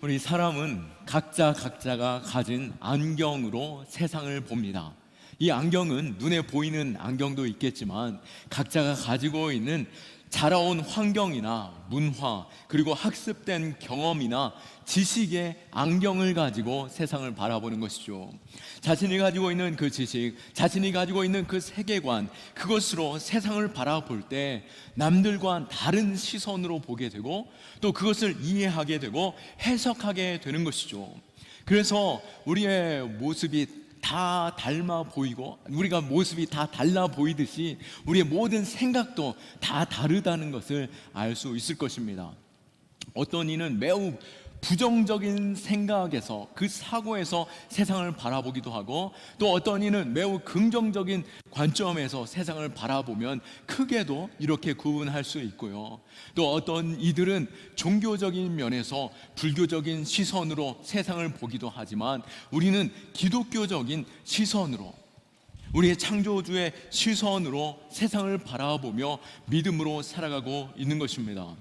우리 사람은 각자가 가진 안경으로 세상을 봅니다. 이 안경은 눈에 보이는 안경도 있겠지만 각자가 가지고 있는 자라온 환경이나 문화, 그리고 학습된 경험이나 지식의 안경을 가지고 세상을 바라보는 것이죠. 자신이 가지고 있는 그 지식, 자신이 가지고 있는 그 세계관, 그것으로 세상을 바라볼 때 남들과 다른 시선으로 보게 되고 또 그것을 이해하게 되고 해석하게 되는 것이죠. 그래서 우리의 모습이 다 닮아 보이고 우리가 모습이 다 달라 보이듯이 우리의 모든 생각도 다 다르다는 것을 알 수 있을 것입니다. 어떤 이는 매우 부정적인 생각에서, 그 사고에서 세상을 바라보기도 하고, 또 어떤 이는 매우 긍정적인 관점에서 세상을 바라보면 크게도 이렇게 구분할 수 있고요. 또 어떤 이들은 종교적인 면에서 불교적인 시선으로 세상을 보기도 하지만, 우리는 기독교적인 시선으로, 우리의 창조주의 시선으로 세상을 바라보며 믿음으로 살아가고 있는 것입니다.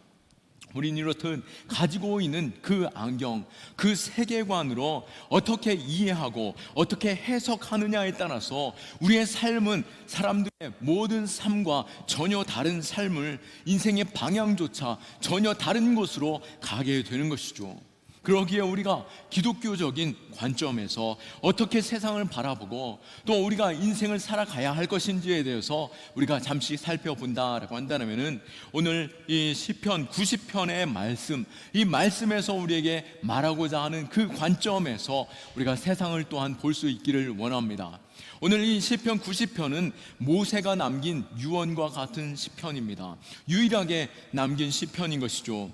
우리는 이렇듯 가지고 있는 그 안경, 그 세계관으로 어떻게 이해하고 어떻게 해석하느냐에 따라서 우리의 삶은 사람들의 모든 삶과 전혀 다른 삶을, 인생의 방향조차 전혀 다른 곳으로 가게 되는 것이죠. 그러기에 우리가 기독교적인 관점에서 어떻게 세상을 바라보고 또 우리가 인생을 살아가야 할 것인지에 대해서 우리가 잠시 살펴본다라고 한다면, 오늘 이 시편 90편의 말씀, 이 말씀에서 우리에게 말하고자 하는 그 관점에서 우리가 세상을 또한 볼 수 있기를 원합니다. 오늘 이 시편 90편은 모세가 남긴 유언과 같은 시편입니다. 유일하게 남긴 시편인 것이죠.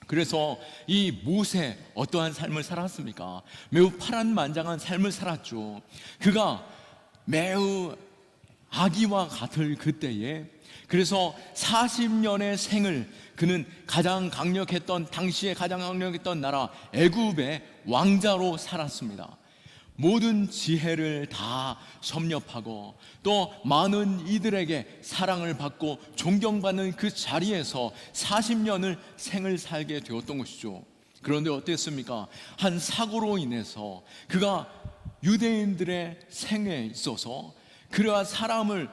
그래서 이 모세, 어떠한 삶을 살았습니까? 매우 파란만장한 삶을 살았죠. 그가 매우 아기와 같을 그때에, 그래서 40년의 생을 그는 가장 강력했던, 당시에 가장 강력했던 나라 애굽의 왕자로 살았습니다. 모든 지혜를 다 섭렵하고 또 많은 이들에게 사랑을 받고 존경받는 그 자리에서 40년을 생을 살게 되었던 것이죠. 그런데 어땠습니까? 한 사고로 인해서 그가 유대인들의 생에 있어서 그가 사람을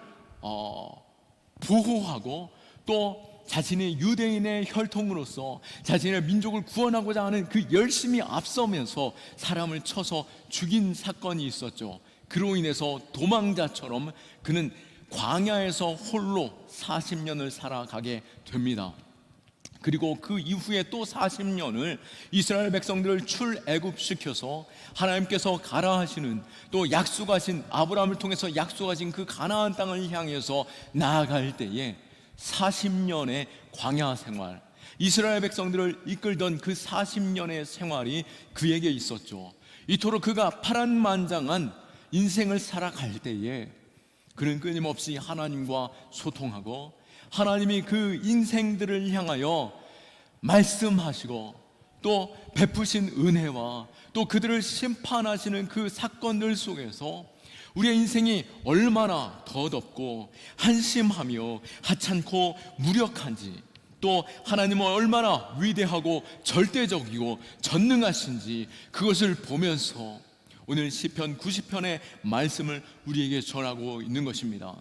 보호하고 또 자신의 유대인의 혈통으로서 자신의 민족을 구원하고자 하는 그 열심이 앞서면서 사람을 쳐서 죽인 사건이 있었죠. 그로 인해서 도망자처럼 그는 광야에서 홀로 40년을 살아가게 됩니다. 그리고 그 이후에 또 40년을 이스라엘 백성들을 출애굽시켜서 하나님께서 가라 하시는, 또 약속하신, 아브라함을 통해서 약속하신 그 가나안 땅을 향해서 나아갈 때에 40년의 광야 생활, 이스라엘 백성들을 이끌던 그 40년의 생활이 그에게 있었죠. 이토록 그가 파란만장한 인생을 살아갈 때에 그는 끊임없이 하나님과 소통하고 하나님이 그 인생들을 향하여 말씀하시고 또 베푸신 은혜와 또 그들을 심판하시는 그 사건들 속에서 우리의 인생이 얼마나 더덥고 한심하며 하찮고 무력한지, 또 하나님은 얼마나 위대하고 절대적이고 전능하신지 그것을 보면서 오늘 시편 90편의 말씀을 우리에게 전하고 있는 것입니다.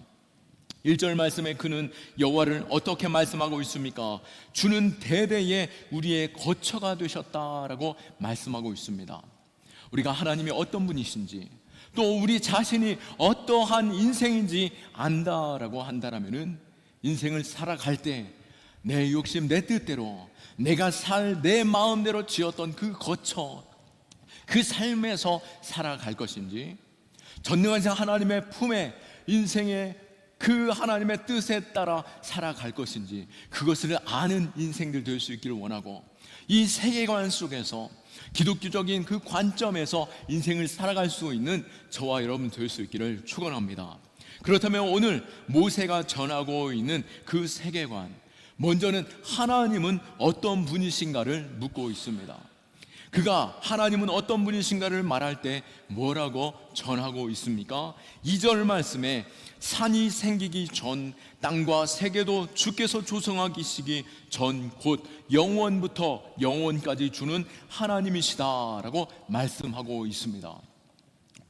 1절 말씀에 그는 여호와를 어떻게 말씀하고 있습니까? 주는 대대에 우리의 거처가 되셨다라고 말씀하고 있습니다. 우리가 하나님이 어떤 분이신지 또 우리 자신이 어떠한 인생인지 안다라고 한다라면은, 인생을 살아갈 때 내 욕심, 내 뜻대로 내가 살 내 마음대로 지었던 그 거처, 그 삶에서 살아갈 것인지, 전능하신 하나님의 품에 인생의 그 하나님의 뜻에 따라 살아갈 것인지, 그것을 아는 인생들 될 수 있기를 원하고, 이 세계관 속에서 기독교적인 그 관점에서 인생을 살아갈 수 있는 저와 여러분 될 수 있기를 축원합니다. 그렇다면 오늘 모세가 전하고 있는 그 세계관, 먼저는 하나님은 어떤 분이신가를 묻고 있습니다. 그가 하나님은 어떤 분이신가를 말할 때 뭐라고 전하고 있습니까? 2절 말씀에 산이 생기기 전 땅과 세계도 주께서 조성하시기 전 곧 영원부터 영원까지 주는 하나님이시다라고 말씀하고 있습니다.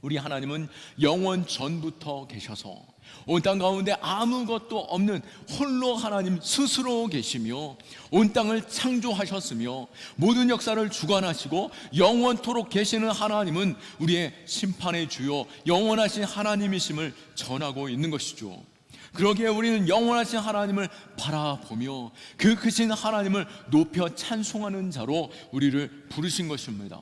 우리 하나님은 영원 전부터 계셔서 온 땅 가운데 아무것도 없는 홀로 하나님 스스로 계시며 온 땅을 창조하셨으며 모든 역사를 주관하시고 영원토록 계시는 하나님은 우리의 심판의 주요 영원하신 하나님이심을 전하고 있는 것이죠. 그러기에 우리는 영원하신 하나님을 바라보며 그 크신 하나님을 높여 찬송하는 자로 우리를 부르신 것입니다.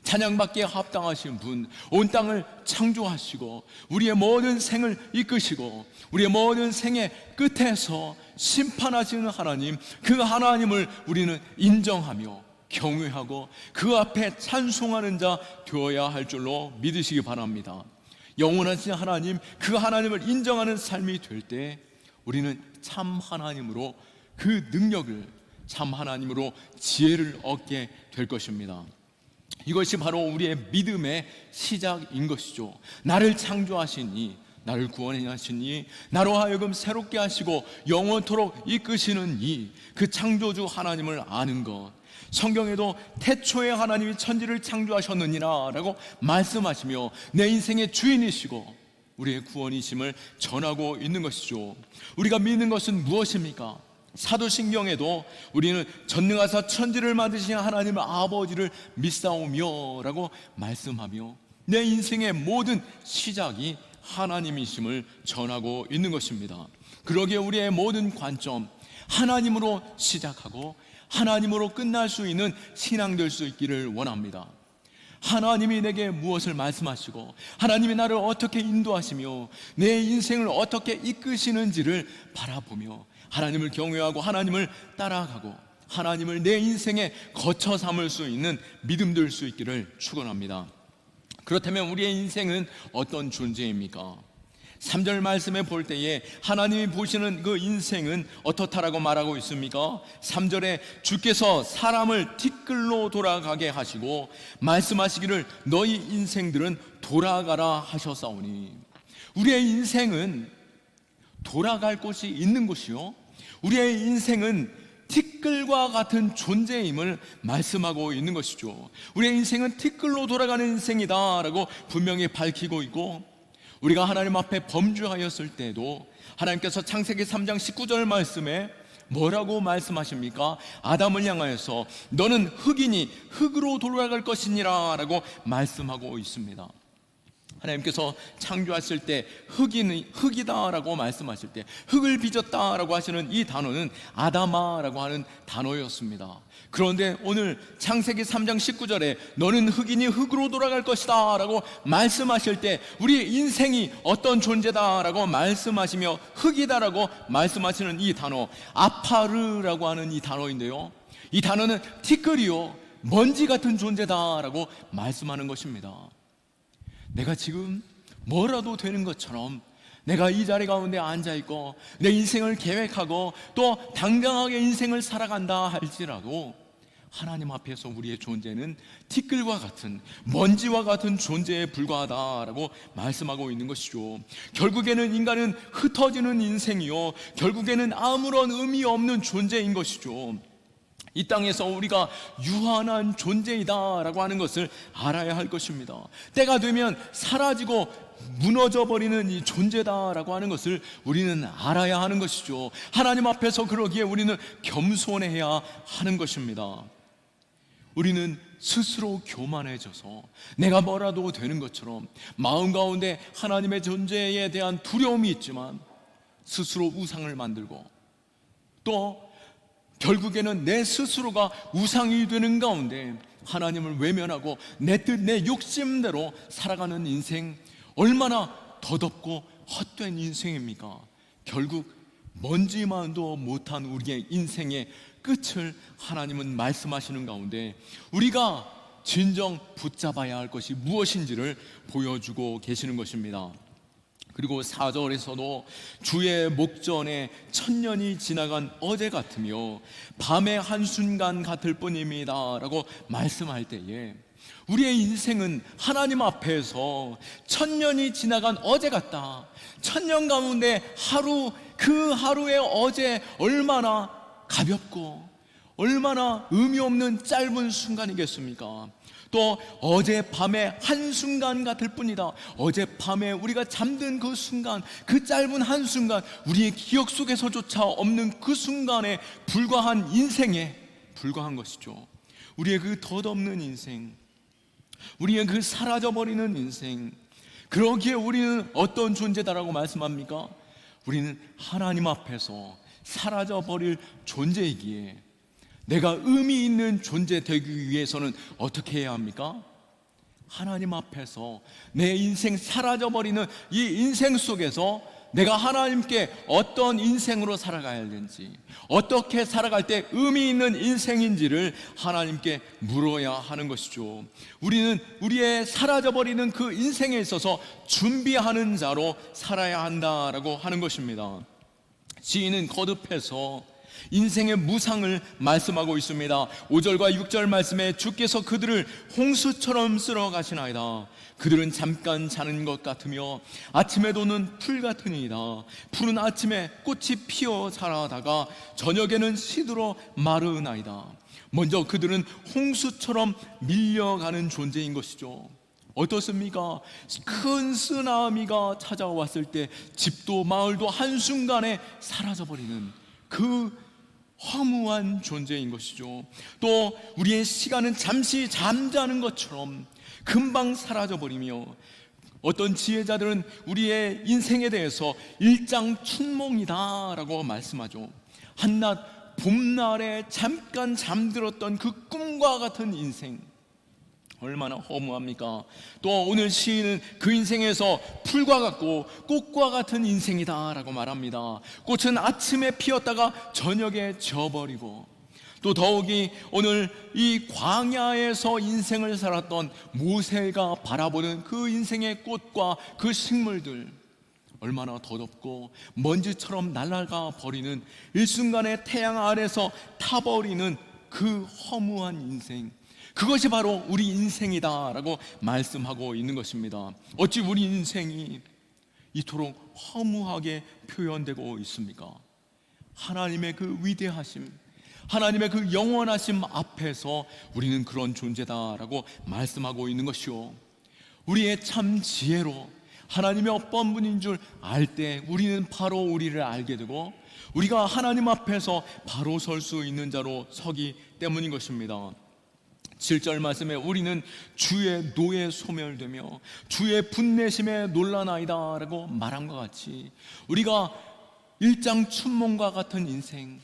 찬양받기에 합당하신 분, 온 땅을 창조하시고 우리의 모든 생을 이끄시고 우리의 모든 생의 끝에서 심판하시는 하나님, 그 하나님을 우리는 인정하며 경외하고 그 앞에 찬송하는 자 되어야 할 줄로 믿으시기 바랍니다. 영원하신 하나님, 그 하나님을 인정하는 삶이 될 때 우리는 참 하나님으로 그 능력을, 참 하나님으로 지혜를 얻게 될 것입니다. 이것이 바로 우리의 믿음의 시작인 것이죠. 나를 창조하시니, 나를 구원하시니, 나로 하여금 새롭게 하시고 영원토록 이끄시는 그 창조주 하나님을 아는 것. 성경에도 태초에 하나님이 천지를 창조하셨느니라 라고 말씀하시며 내 인생의 주인이시고 우리의 구원이심을 전하고 있는 것이죠. 우리가 믿는 것은 무엇입니까? 사도신경에도 우리는 전능하사 천지를 만드신 하나님 아버지를 믿사오며 라고 말씀하며 내 인생의 모든 시작이 하나님이심을 전하고 있는 것입니다. 그러기에 우리의 모든 관점, 하나님으로 시작하고 하나님으로 끝날 수 있는 신앙 될 수 있기를 원합니다. 하나님이 내게 무엇을 말씀하시고 하나님이 나를 어떻게 인도하시며 내 인생을 어떻게 이끄시는지를 바라보며 하나님을 경외하고 하나님을 따라가고 하나님을 내 인생에 거처 삼을 수 있는 믿음 될 수 있기를 축원합니다. 그렇다면 우리의 인생은 어떤 존재입니까? 3절 말씀에 볼 때에 하나님이 보시는 그 인생은 어떻다라고 말하고 있습니까? 3절에 주께서 사람을 티끌로 돌아가게 하시고 말씀하시기를 너희 인생들은 돌아가라 하셨사오니, 우리의 인생은 돌아갈 곳이 있는 곳이요, 우리의 인생은 티끌과 같은 존재임을 말씀하고 있는 것이죠. 우리의 인생은 티끌로 돌아가는 인생이다 라고 분명히 밝히고 있고, 우리가 하나님 앞에 범죄하였을 때도 하나님께서 창세기 3장 19절 말씀에 뭐라고 말씀하십니까? 아담을 향하여서 너는 흙이니 흙으로 돌아갈 것이니라 라고 말씀하고 있습니다. 하나님께서 창조하실 때 흙이다라고 말씀하실 때 흙을 빚었다라고 하시는 이 단어는 아담아라고 하는 단어였습니다. 그런데 오늘 창세기 3장 19절에 너는 흙이니 흙으로 돌아갈 것이다 라고 말씀하실 때 우리 인생이 어떤 존재다라고 말씀하시며 흙이다라고 말씀하시는 이 단어 아파르라고 하는 이 단어인데요, 이 단어는 티끌이요 먼지 같은 존재다라고 말씀하는 것입니다. 내가 지금 뭐라도 되는 것처럼 내가 이 자리 가운데 앉아있고 내 인생을 계획하고 또 당당하게 인생을 살아간다 할지라도 하나님 앞에서 우리의 존재는 티끌과 같은 먼지와 같은 존재에 불과하다라고 말씀하고 있는 것이죠. 결국에는 인간은 흩어지는 인생이요, 결국에는 아무런 의미 없는 존재인 것이죠. 이 땅에서 우리가 유한한 존재이다라고 하는 것을 알아야 할 것입니다. 때가 되면 사라지고 무너져 버리는 이 존재다라고 하는 것을 우리는 알아야 하는 것이죠. 하나님 앞에서 그러기에 우리는 겸손해야 하는 것입니다. 우리는 스스로 교만해져서 내가 뭐라도 되는 것처럼 마음 가운데 하나님의 존재에 대한 두려움이 있지만 스스로 우상을 만들고 또 결국에는 내 스스로가 우상이 되는 가운데 하나님을 외면하고 내 뜻, 내 욕심대로 살아가는 인생, 얼마나 더덥고 헛된 인생입니까? 결국 먼지만도 못한 우리의 인생의 끝을 하나님은 말씀하시는 가운데 우리가 진정 붙잡아야 할 것이 무엇인지를 보여주고 계시는 것입니다. 그리고 4절에서도 주의 목전에 천년이 지나간 어제 같으며 밤의 한순간 같을 뿐입니다 라고 말씀할 때에 우리의 인생은 하나님 앞에서 천년이 지나간 어제 같다. 천년 가운데 하루, 그 하루의 어제 얼마나 가볍고 얼마나 의미 없는 짧은 순간이겠습니까? 또 어젯밤의 한순간 같을 뿐이다. 어젯밤에 우리가 잠든 그 순간, 그 짧은 한순간, 우리의 기억 속에서조차 없는 그 순간에 불과한 인생에 불과한 것이죠. 우리의 그 덧없는 인생, 우리의 그 사라져버리는 인생, 그러기에 우리는 어떤 존재다라고 말씀합니까? 우리는 하나님 앞에서 사라져버릴 존재이기에 내가 의미 있는 존재 되기 위해서는 어떻게 해야 합니까? 하나님 앞에서 내 인생 사라져버리는 이 인생 속에서 내가 하나님께 어떤 인생으로 살아가야 하는지, 어떻게 살아갈 때 의미 있는 인생인지를 하나님께 물어야 하는 것이죠. 우리는 우리의 사라져버리는 그 인생에 있어서 준비하는 자로 살아야 한다라고 하는 것입니다. 시인은 거듭해서 인생의 무상을 말씀하고 있습니다. 5절과 6절 말씀에 주께서 그들을 홍수처럼 쓸어 가시나이다. 그들은 잠깐 자는 것 같으며 아침에 도는 풀 같으니이다. 푸른 아침에 꽃이 피어 자라다가 저녁에는 시들어 마르나이다. 먼저 그들은 홍수처럼 밀려가는 존재인 것이죠. 어떻습니까? 큰 쓰나미가 찾아왔을 때 집도 마을도 한순간에 사라져버리는 그 허무한 존재인 것이죠. 또 우리의 시간은 잠시 잠자는 것처럼 금방 사라져버리며 어떤 지혜자들은 우리의 인생에 대해서 일장춘몽이다 라고 말씀하죠. 한낮 봄날에 잠깐 잠들었던 그 꿈과 같은 인생, 얼마나 허무합니까? 또 오늘 시인은 그 인생에서 풀과 같고 꽃과 같은 인생이다 라고 말합니다. 꽃은 아침에 피었다가 저녁에 져버리고, 또 더욱이 오늘 이 광야에서 인생을 살았던 모세가 바라보는 그 인생의 꽃과 그 식물들, 얼마나 더덥고 먼지처럼 날아가 버리는, 일순간에 태양 아래서 타버리는 그 허무한 인생, 그것이 바로 우리 인생이다라고 말씀하고 있는 것입니다. 어찌 우리 인생이 이토록 허무하게 표현되고 있습니까? 하나님의 그 위대하심, 하나님의 그 영원하심 앞에서 우리는 그런 존재다라고 말씀하고 있는 것이요, 우리의 참 지혜로 하나님의 어떤 분인 줄 알 때 우리는 바로 우리를 알게 되고 우리가 하나님 앞에서 바로 설 수 있는 자로 서기 때문인 것입니다. 7절 말씀에 우리는 주의 노에 소멸되며 주의 분내심에 놀라나이다 라고 말한 것 같이, 우리가 일장춘몽과 같은 인생,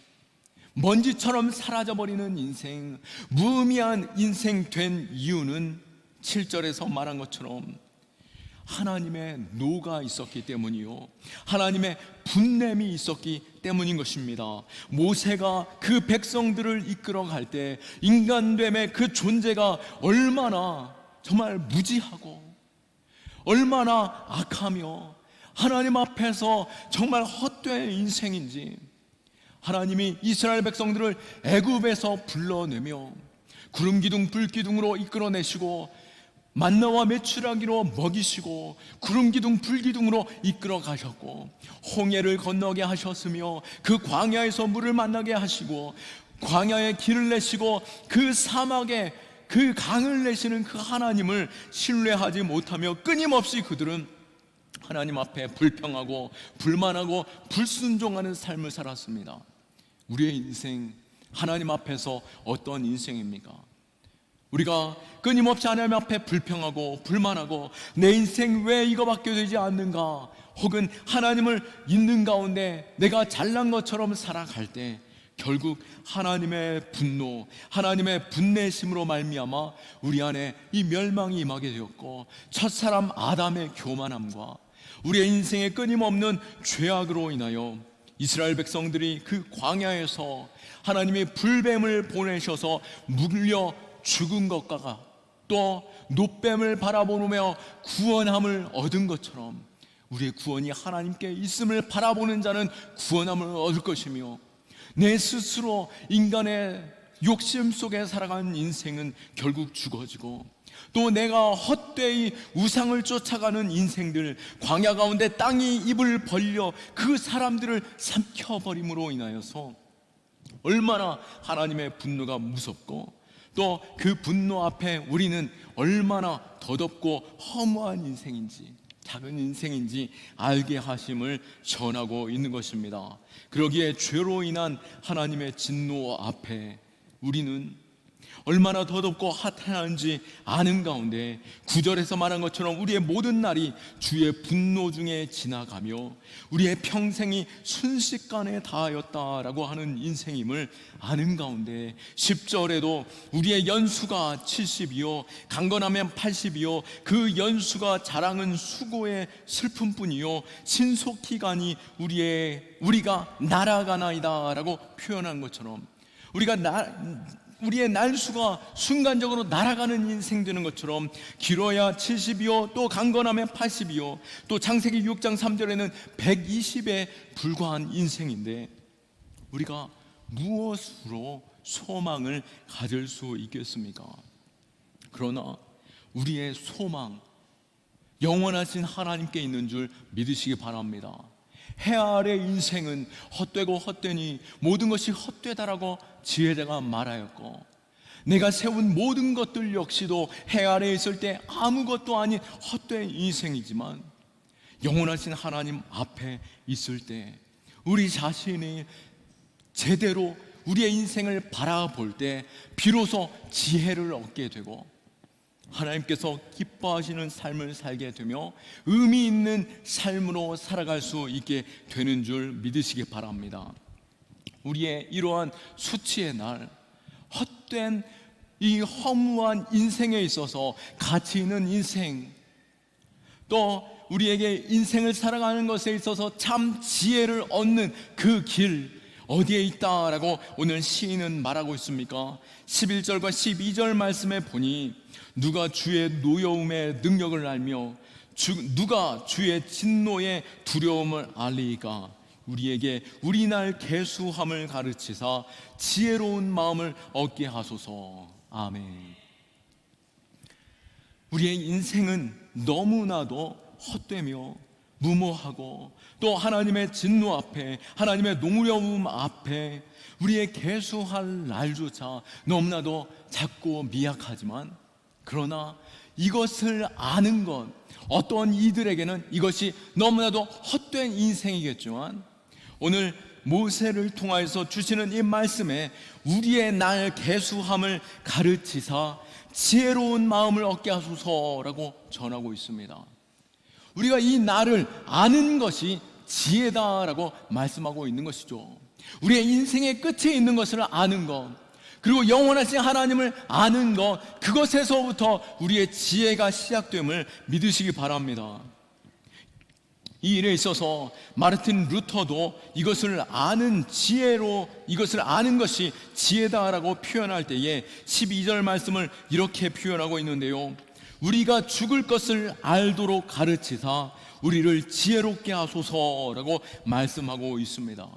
먼지처럼 사라져버리는 인생, 무의미한 인생 된 이유는 7절에서 말한 것처럼 하나님의 노가 있었기 때문이요, 하나님의 분냄이 있었기 때문인 것입니다. 모세가 그 백성들을 이끌어 갈 때 인간됨의 그 존재가 얼마나 정말 무지하고 얼마나 악하며 하나님 앞에서 정말 헛된 인생인지, 하나님이 이스라엘 백성들을 애굽에서 불러내며 구름기둥 불기둥으로 이끌어내시고 만나와 메추라기로 먹이시고 구름기둥 불기둥으로 이끌어 가셨고, 홍해를 건너게 하셨으며 그 광야에서 물을 만나게 하시고 광야에 길을 내시고 그 사막에 그 강을 내시는 그 하나님을 신뢰하지 못하며 끊임없이 그들은 하나님 앞에 불평하고 불만하고 불순종하는 삶을 살았습니다. 우리의 인생, 하나님 앞에서 어떤 인생입니까? 우리가 끊임없이 하나님 앞에 불평하고 불만하고 내 인생 왜 이거밖에 되지 않는가, 혹은 하나님을 있는 가운데 내가 잘난 것처럼 살아갈 때 결국 하나님의 분노, 하나님의 분내심으로 말미암아 우리 안에 이 멸망이 임하게 되었고, 첫사람 아담의 교만함과 우리의 인생의 끊임없는 죄악으로 인하여 이스라엘 백성들이 그 광야에서 하나님이 불뱀을 보내셔서 물려 죽은 것과 또 노뱀을 바라보며 구원함을 얻은 것처럼 우리의 구원이 하나님께 있음을 바라보는 자는 구원함을 얻을 것이며, 내 스스로 인간의 욕심 속에 살아가는 인생은 결국 죽어지고, 또 내가 헛되이 우상을 쫓아가는 인생들, 광야 가운데 땅이 입을 벌려 그 사람들을 삼켜버림으로 인하여서 얼마나 하나님의 분노가 무섭고, 또 그 분노 앞에 우리는 얼마나 더덥고 허무한 인생인지, 작은 인생인지 알게 하심을 전하고 있는 것입니다. 그러기에 죄로 인한 하나님의 진노 앞에 우리는 얼마나 더덥고 핫한지 아는 가운데 9절에서 말한 것처럼 우리의 모든 날이 주의 분노 중에 지나가며 우리의 평생이 순식간에 다하였다라고 하는 인생임을 아는 가운데 10절에도 우리의 연수가 70이요 강건하면 80이요 그 연수가 자랑은 수고의 슬픔뿐이요 신속히가니 우리가 날아가나이다 라고 표현한 것처럼 우리의 날수가 순간적으로 날아가는 인생 되는 것처럼 길어야 70이요 또 강건하면 80이요 또 창세기 6장 3절에는 120에 불과한 인생인데, 우리가 무엇으로 소망을 가질 수 있겠습니까? 그러나 우리의 소망, 영원하신 하나님께 있는 줄 믿으시기 바랍니다. 해 아래 인생은 헛되고 헛되니 모든 것이 헛되다라고 지혜자가 말하였고, 내가 세운 모든 것들 역시도 해 아래에 있을 때 아무것도 아닌 헛된 인생이지만, 영원하신 하나님 앞에 있을 때 우리 자신이 제대로 우리의 인생을 바라볼 때 비로소 지혜를 얻게 되고 하나님께서 기뻐하시는 삶을 살게 되며 의미 있는 삶으로 살아갈 수 있게 되는 줄 믿으시기 바랍니다. 우리의 이러한 수치의 날, 헛된 이 허무한 인생에 있어서 가치 있는 인생, 또 우리에게 인생을 살아가는 것에 있어서 참 지혜를 얻는 그 길 어디에 있다라고 오늘 시인은 말하고 있습니까? 11절과 12절 말씀에 보니 누가 주의 노여움의 능력을 알며 누가 주의 진노의 두려움을 알리이까? 우리에게 우리 날 계수함을 가르치사 지혜로운 마음을 얻게 하소서. 아멘. 우리의 인생은 너무나도 헛되며 무모하고 또 하나님의 진노 앞에, 하나님의 노여움 앞에 우리의 계수할 날조차 너무나도 작고 미약하지만, 그러나 이것을 아는 것, 어떤 이들에게는 이것이 너무나도 헛된 인생이겠지만, 오늘 모세를 통하여서 주시는 이 말씀에 우리의 날 계수함을 가르치사 지혜로운 마음을 얻게 하소서라고 전하고 있습니다. 우리가 이 날을 아는 것이 지혜다라고 말씀하고 있는 것이죠. 우리의 인생의 끝에 있는 것을 아는 것, 그리고 영원하신 하나님을 아는 것, 그것에서부터 우리의 지혜가 시작됨을 믿으시기 바랍니다. 이 일에 있어서 마르틴 루터도 이것을 아는 지혜로, 이것을 아는 것이 지혜다라고 표현할 때에 12절 말씀을 이렇게 표현하고 있는데요, 우리가 죽을 것을 알도록 가르치사 우리를 지혜롭게 하소서라고 말씀하고 있습니다.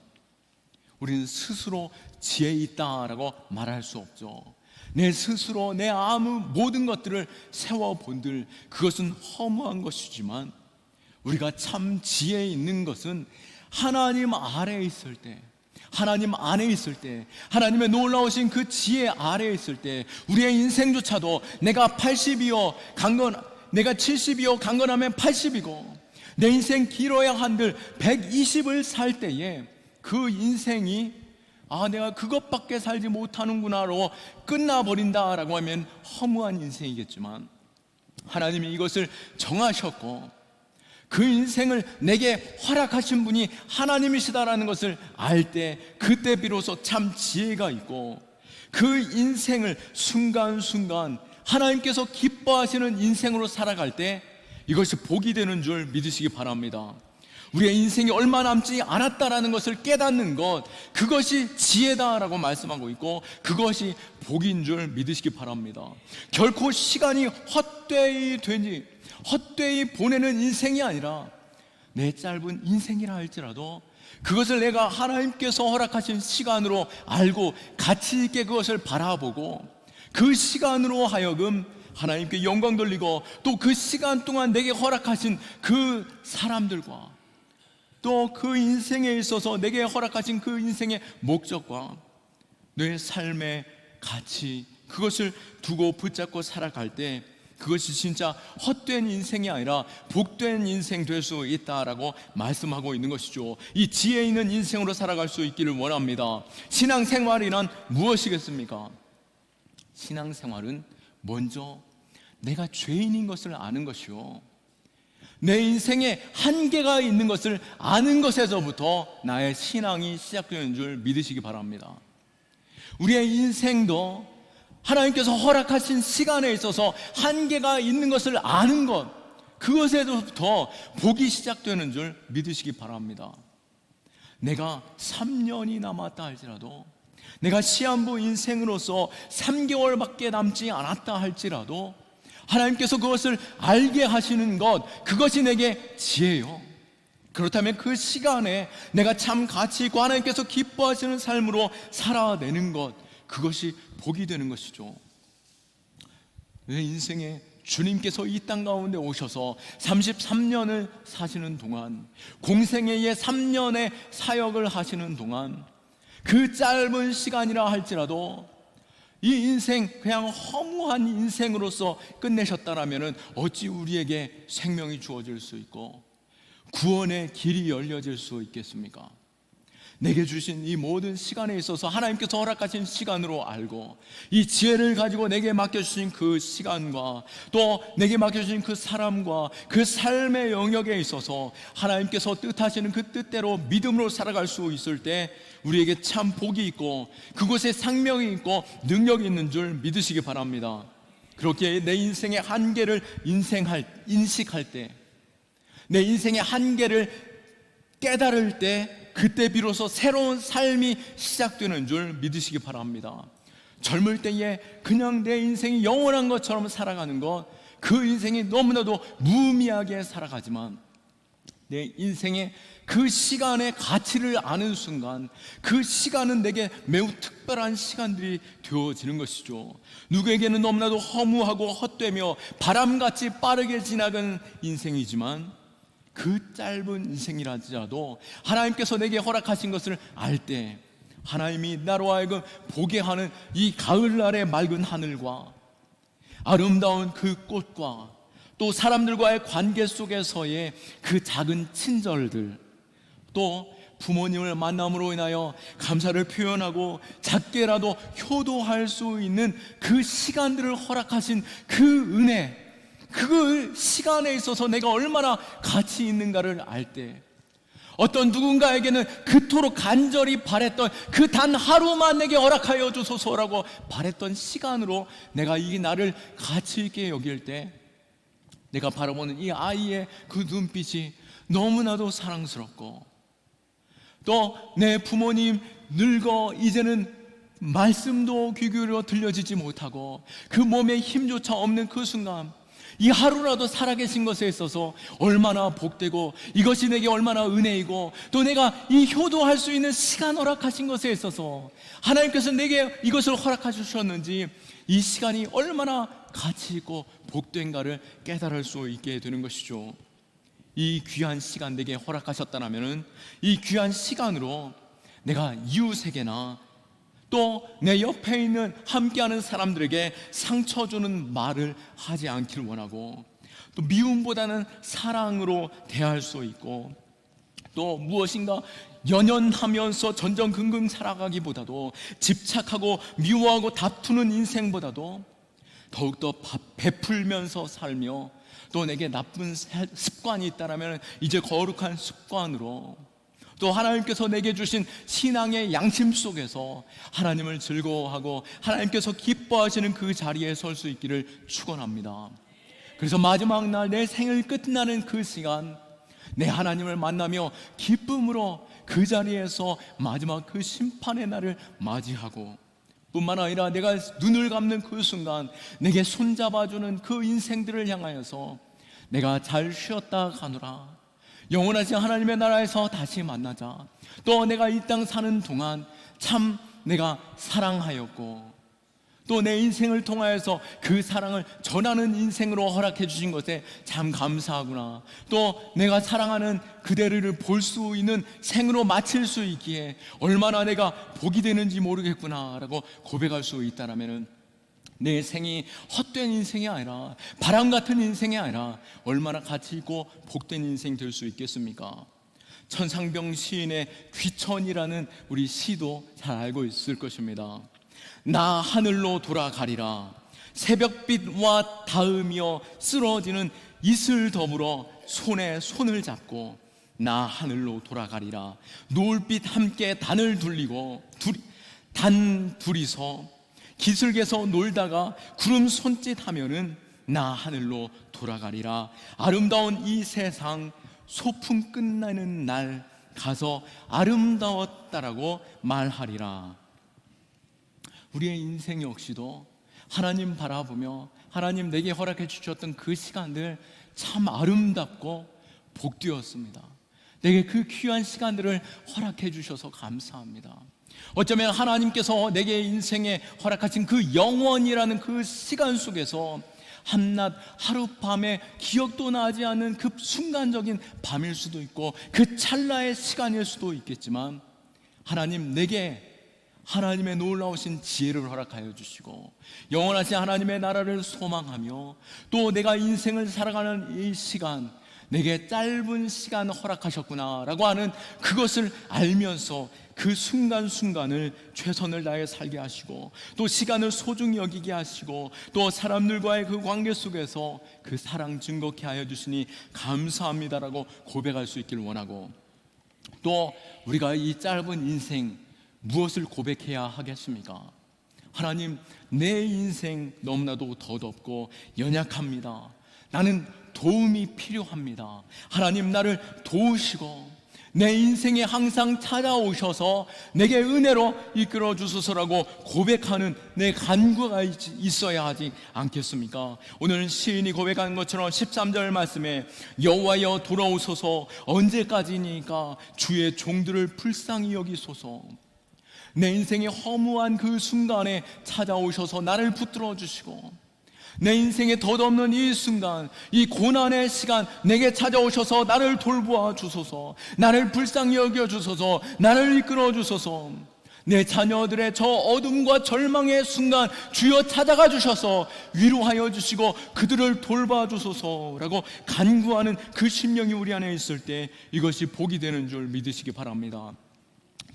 우리는 스스로 지혜 있다라고 말할 수 없죠. 내 스스로 내 모든 것들을 세워본들 그것은 허무한 것이지만, 우리가 참 지혜 있는 것은 하나님 아래에 있을 때, 하나님 안에 있을 때, 하나님의 놀라우신 그 지혜 아래에 있을 때, 우리의 인생조차도 내가 80이요 내가 70이요 강건하면 80이고 내 인생 길어야 한들 120을 살 때에 그 인생이 내가 그것밖에 살지 못하는구나로 끝나버린다라고 하면 허무한 인생이겠지만, 하나님이 이것을 정하셨고 그 인생을 내게 허락하신 분이 하나님이시다라는 것을 알 때, 그때 비로소 참 지혜가 있고 그 인생을 순간순간 하나님께서 기뻐하시는 인생으로 살아갈 때 이것이 복이 되는 줄 믿으시기 바랍니다. 우리의 인생이 얼마 남지 않았다라는 것을 깨닫는 것, 그것이 지혜다라고 말씀하고 있고 그것이 복인 줄 믿으시기 바랍니다. 결코 시간이 헛되이 보내는 인생이 아니라 내 짧은 인생이라 할지라도 그것을 내가 하나님께서 허락하신 시간으로 알고 가치 있게 그것을 바라보고 그 시간으로 하여금 하나님께 영광 돌리고 또 그 시간 동안 내게 허락하신 그 사람들과 또 그 인생에 있어서 내게 허락하신 그 인생의 목적과 내 삶의 가치, 그것을 두고 붙잡고 살아갈 때 그것이 진짜 헛된 인생이 아니라 복된 인생 될 수 있다라고 말씀하고 있는 것이죠. 이 지혜 있는 인생으로 살아갈 수 있기를 원합니다. 신앙생활이란 무엇이겠습니까? 신앙생활은 먼저 내가 죄인인 것을 아는 것이요, 내 인생에 한계가 있는 것을 아는 것에서부터 나의 신앙이 시작되는 줄 믿으시기 바랍니다. 우리의 인생도 하나님께서 허락하신 시간에 있어서 한계가 있는 것을 아는 것, 그것에서부터 복이 시작되는 줄 믿으시기 바랍니다. 내가 3년이 남았다 할지라도, 내가 시한부 인생으로서 3개월밖에 남지 않았다 할지라도 하나님께서 그것을 알게 하시는 것, 그것이 내게 지혜요. 그렇다면 그 시간에 내가 참 가치 있고 하나님께서 기뻐하시는 삶으로 살아내는 것, 그것이 복이 되는 것이죠. 내 인생에 주님께서 이 땅 가운데 오셔서 33년을 사시는 동안, 공생애의 3년의 사역을 하시는 동안, 그 짧은 시간이라 할지라도 이 인생 그냥 허무한 인생으로서 끝내셨다라면 어찌 우리에게 생명이 주어질 수 있고 구원의 길이 열려질 수 있겠습니까? 내게 주신 이 모든 시간에 있어서 하나님께서 허락하신 시간으로 알고 이 지혜를 가지고 내게 맡겨주신 그 시간과 또 내게 맡겨주신 그 사람과 그 삶의 영역에 있어서 하나님께서 뜻하시는 그 뜻대로 믿음으로 살아갈 수 있을 때 우리에게 참 복이 있고 그곳에 생명이 있고 능력이 있는 줄 믿으시기 바랍니다. 그렇게 내 인생의 한계를 인식할 때, 내 인생의 한계를 깨달을 때, 그때 비로소 새로운 삶이 시작되는 줄 믿으시기 바랍니다. 젊을 때에 그냥 내 인생이 영원한 것처럼 살아가는 것, 그 인생이 너무나도 무의미하게 살아가지만 내 인생의 그 시간의 가치를 아는 순간 그 시간은 내게 매우 특별한 시간들이 되어지는 것이죠. 누구에게는 너무나도 허무하고 헛되며 바람같이 빠르게 지나가는 인생이지만 그 짧은 인생이라도 하나님께서 내게 허락하신 것을 알 때 하나님이 나로 하여금 보게 하는 이 가을날의 맑은 하늘과 아름다운 그 꽃과 또 사람들과의 관계 속에서의 그 작은 친절들, 또 부모님을 만남으로 인하여 감사를 표현하고 작게라도 효도할 수 있는 그 시간들을 허락하신 그 은혜, 그 시간에 있어서 내가 얼마나 가치 있는가를 알 때, 어떤 누군가에게는 그토록 간절히 바랬던 그 단 하루만 내게 허락하여 주소서라고 바랬던 시간으로 내가 이 나를 가치 있게 여길 때, 내가 바라보는 이 아이의 그 눈빛이 너무나도 사랑스럽고, 또 내 부모님 늙어 이제는 말씀도 귀 기울여 들려지지 못하고 그 몸에 힘조차 없는 그 순간, 이 하루라도 살아계신 것에 있어서 얼마나 복되고 이것이 내게 얼마나 은혜이고, 또 내가 이 효도할 수 있는 시간 허락하신 것에 있어서 하나님께서 내게 이것을 허락하셨는지 이 시간이 얼마나 가치 있고 복된가를 깨달을 수 있게 되는 것이죠. 이 귀한 시간 내게 허락하셨다면 이 귀한 시간으로 내가 이웃에게나 또 내 옆에 있는 함께하는 사람들에게 상처 주는 말을 하지 않기를 원하고, 또 미움보다는 사랑으로 대할 수 있고, 또 무엇인가 연연하면서 전전긍긍 살아가기보다도 집착하고 미워하고 다투는 인생보다도 더욱더 베풀면서 살며, 또 내게 나쁜 습관이 있다면 이제 거룩한 습관으로, 또 하나님께서 내게 주신 신앙의 양심 속에서 하나님을 즐거워하고 하나님께서 기뻐하시는 그 자리에 설 수 있기를 축원합니다. 그래서 마지막 날 내 생을 끝나는 그 시간, 내 하나님을 만나며 기쁨으로 그 자리에서 마지막 그 심판의 날을 맞이하고, 뿐만 아니라 내가 눈을 감는 그 순간 내게 손잡아주는 그 인생들을 향하여서 내가 잘 쉬었다 가노라, 영원하신 하나님의 나라에서 다시 만나자. 또 내가 이 땅 사는 동안 참 내가 사랑하였고, 또 내 인생을 통하여서 그 사랑을 전하는 인생으로 허락해 주신 것에 참 감사하구나. 또 내가 사랑하는 그대를 볼 수 있는 생으로 마칠 수 있기에 얼마나 내가 복이 되는지 모르겠구나 라고 고백할 수 있다라면은, 내 생이 헛된 인생이 아니라, 바람 같은 인생이 아니라 얼마나 가치 있고 복된 인생 될 수 있겠습니까? 천상병 시인의 귀천이라는 우리 시도 잘 알고 있을 것입니다. 나 하늘로 돌아가리라. 새벽빛과 닿으며 쓰러지는 이슬 더불어 손에 손을 잡고 나 하늘로 돌아가리라. 노을빛 함께 단을 둘리고 단 둘이서 기슭에서 놀다가 구름 손짓하면은 나 하늘로 돌아가리라. 아름다운 이 세상 소풍 끝나는 날 가서 아름다웠다라고 말하리라. 우리의 인생 역시도 하나님 바라보며 하나님 내게 허락해 주셨던 그 시간들 참 아름답고 복되었습니다. 내게 그 귀한 시간들을 허락해 주셔서 감사합니다. 어쩌면 하나님께서 내게 인생에 허락하신 그 영원이라는 그 시간 속에서 한낮 하룻밤에 기억도 나지 않는 그 순간적인 밤일 수도 있고 그 찰나의 시간일 수도 있겠지만, 하나님 내게 하나님의 놀라우신 지혜를 허락하여 주시고 영원하신 하나님의 나라를 소망하며, 또 내가 인생을 살아가는 이 시간, 내게 짧은 시간 허락하셨구나 라고 하는 그것을 알면서 그 순간순간을 최선을 다해 살게 하시고, 또 시간을 소중히 여기게 하시고, 또 사람들과의 그 관계 속에서 그 사랑 증거케 하여 주시니 감사합니다라고 고백할 수 있기를 원하고, 또 우리가 이 짧은 인생 무엇을 고백해야 하겠습니까? 하나님, 내 인생 너무나도 더덥고 연약합니다. 나는 도움이 필요합니다. 하나님, 나를 도우시고 내 인생에 항상 찾아오셔서 내게 은혜로 이끌어 주소서라고 고백하는 내 간구가 있어야 하지 않겠습니까? 오늘 시인이 고백한 것처럼 13절 말씀에 여호와여 돌아오소서, 언제까지니까 주의 종들을 불쌍히 여기소서. 내 인생의 허무한 그 순간에 찾아오셔서 나를 붙들어 주시고, 내 인생의 덧없는 이 순간, 이 고난의 시간 내게 찾아오셔서 나를 돌보아 주소서, 나를 불쌍히 여겨 주소서, 나를 이끌어 주소서. 내 자녀들의 저 어둠과 절망의 순간 주여 찾아가 주셔서 위로하여 주시고 그들을 돌봐 주소서라고 간구하는 그 심령이 우리 안에 있을 때 이것이 복이 되는 줄 믿으시기 바랍니다.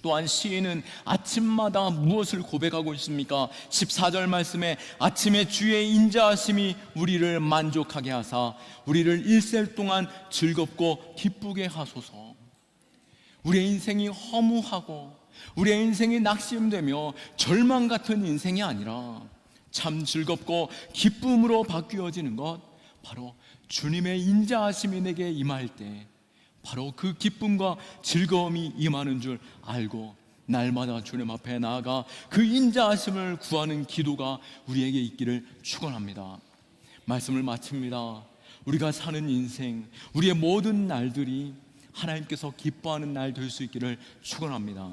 또한 시인은 아침마다 무엇을 고백하고 있습니까? 14절 말씀에 아침에 주의 인자하심이 우리를 만족하게 하사 우리를 일생 동안 즐겁고 기쁘게 하소서. 우리의 인생이 허무하고 우리의 인생이 낙심되며 절망 같은 인생이 아니라 참 즐겁고 기쁨으로 바뀌어지는 것, 바로 주님의 인자하심이 내게 임할 때 바로 그 기쁨과 즐거움이 임하는 줄 알고 날마다 주님 앞에 나아가 그 인자하심을 구하는 기도가 우리에게 있기를 축원합니다. 말씀을 마칩니다. 우리가 사는 인생, 우리의 모든 날들이 하나님께서 기뻐하는 날 될 수 있기를 축원합니다.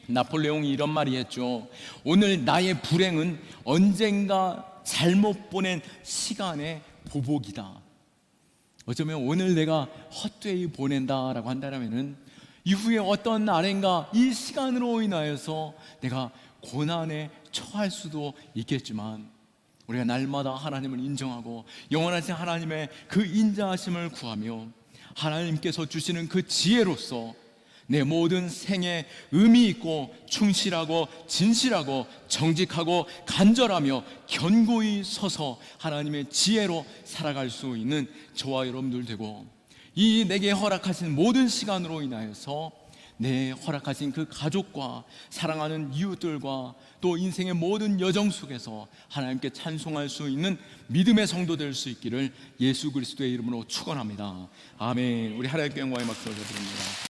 나폴레옹이 이런 말이 했죠. 오늘 나의 불행은 언젠가 잘못 보낸 시간의 보복이다. 어쩌면 오늘 내가 헛되이 보낸다라고 한다면은 이후에 어떤 날인가 이 시간으로 인하여서 내가 고난에 처할 수도 있겠지만, 우리가 날마다 하나님을 인정하고 영원하신 하나님의 그 인자하심을 구하며 하나님께서 주시는 그 지혜로서 내 모든 생에 의미 있고 충실하고 진실하고 정직하고 간절하며 견고히 서서 하나님의 지혜로 살아갈 수 있는 저와 여러분들 되고, 이 내게 허락하신 모든 시간으로 인하여서 내 허락하신 그 가족과 사랑하는 이웃들과 또 인생의 모든 여정 속에서 하나님께 찬송할 수 있는 믿음의 성도 될 수 있기를 예수 그리스도의 이름으로 축원합니다. 아멘. 우리 하나님께 영광의 박수를 드립니다.